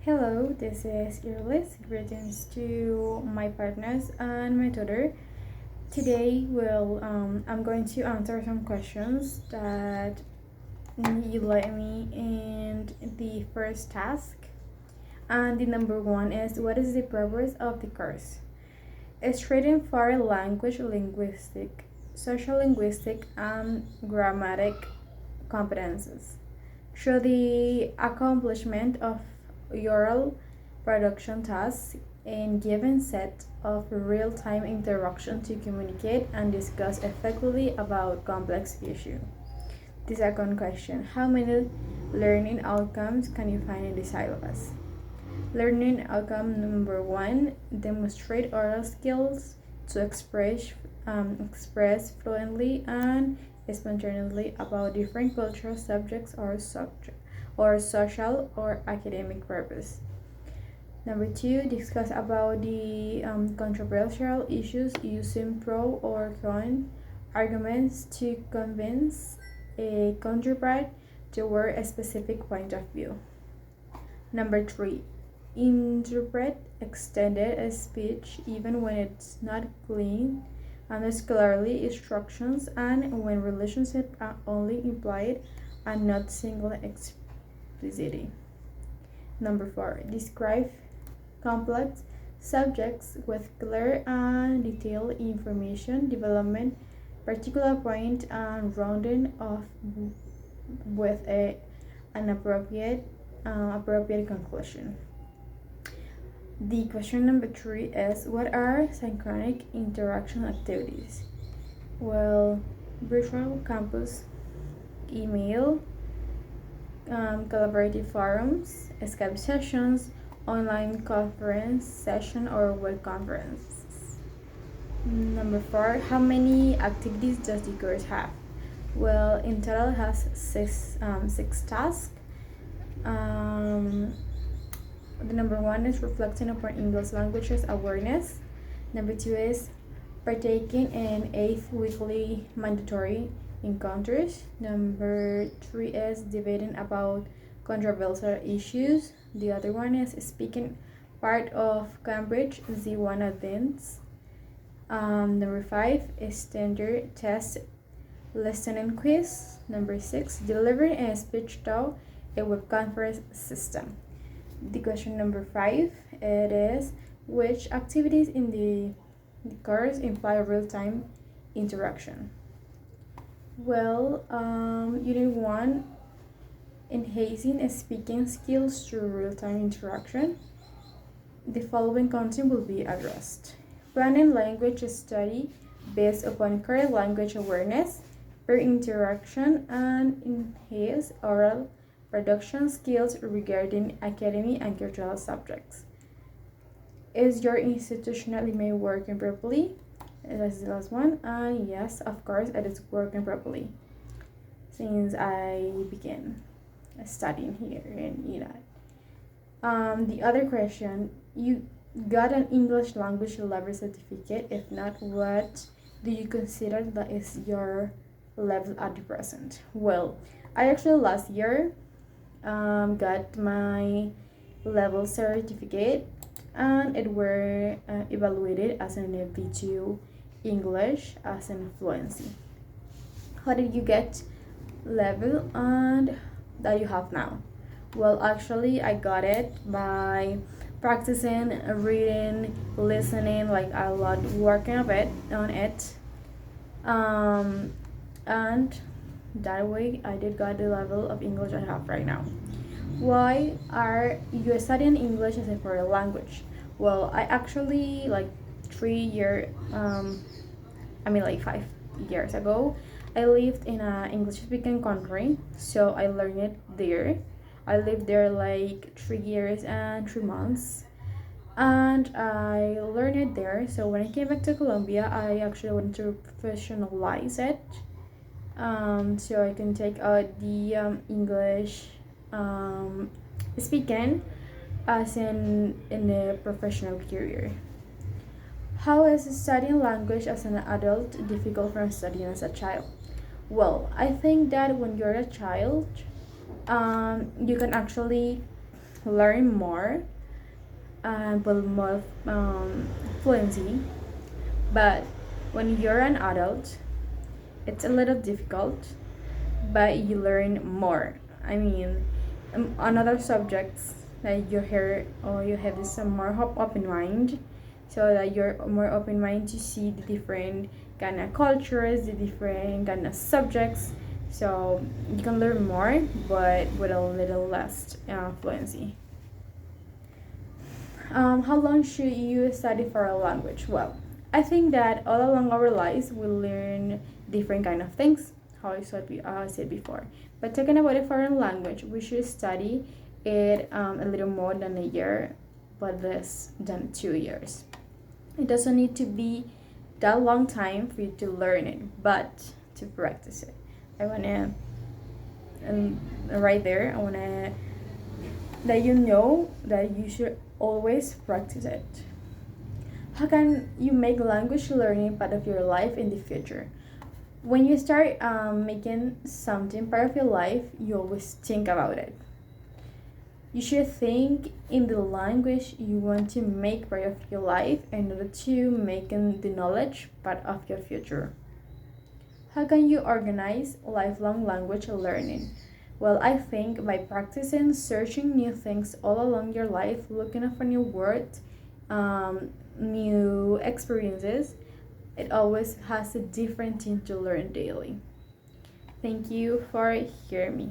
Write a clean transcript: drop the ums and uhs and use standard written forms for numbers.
Hello, this is Irlis. Greetings to my partners and my tutor. Today, I'm going to answer some questions that you let me in the first task. And the number one is, what is the purpose of the course? It's training for language, linguistic, social linguistic, and grammatic competences. Show the accomplishment of oral production tasks in given set of real-time interaction to communicate and discuss effectively about complex issues. The second question, how many learning outcomes can you find in the syllabus? Learning outcome number one, demonstrate oral skills to express fluently and spontaneously about different cultural subjects or social or academic purpose. Number two, discuss about the controversial issues using pro or con arguments to convince a counterpart toward a specific point of view. Number three, interpret extended speech even when it's not clean and scholarly instructions and when relationships are only implied and not single explicitly. Number four, describe complex subjects with clear and detailed information development, particular point and rounding off with an appropriate conclusion. The question number three is, what are synchronic interaction activities? Well, virtual campus, email, collaborative forums, Skype sessions, online conference session or web conference. Number four, how many activities does the course have? Well, in total it has six tasks. The number one is reflecting upon English languages awareness. Number two is partaking in 8th weekly mandatory encounters. Number three is debating about controversial issues. The other one is speaking part of Cambridge Z1 Advance. Number five is standard test listening quiz. Number six, delivering a speech through a web conference system. The question number five, it is, which activities in the course imply real-time interaction? Well, unit one, enhancing speaking skills through real-time interaction. The following content will be addressed. Planning language study based upon current language awareness, peer interaction, and enhance oral production skills regarding academic and cultural subjects. Is your institutional email working properly? That's the last one. And yes, of course, it is working properly since I began studying here in Iran. The other question, you got an English language level certificate. If not, what do you consider that is your level at the present? Well, I actually last year got my level certificate and it were evaluated as an V2 English as in fluency. How did you get level and that you have now? Well, actually I got it by practicing reading, listening, like a lot, working on it, and that way I did got the level of English I have right now. Why are you studying English as a foreign language? Well, I actually like 5 years ago, I lived in an English speaking country, so I learned it there. I lived there like 3 years and 3 months, and I learned it there. So when I came back to Colombia, I actually wanted to professionalize it, so I can take out the English speaking as in a professional career. How is studying language as an adult difficult from studying as a child? Well, I think that when you're a child, you can actually learn more and build more fluency. But when you're an adult, it's a little difficult, but you learn more. I mean, on other subjects that you hear or you have this more open mind, so that you're more open mind to see the different kind of cultures, the different kind of subjects. So you can learn more, but with a little less fluency. How long should you study for a language? Well, I think that all along our lives we learn different kind of things. How I said before. But talking about a foreign language, we should study it a little more than a year, but less than 2 years. It doesn't need to be that long time for you to learn it, but to practice it. I wanna, and right there, I wanna that you know that you should always practice it. How can you make language learning part of your life in the future? When you start making something part of your life, you always think about it. You should think in the language you want to make part of your life in order to make the knowledge part of your future. How can you organize lifelong language learning? Well, I think by practicing searching new things all along your life, looking for new words, new experiences, it always has a different thing to learn daily. Thank you for hearing me.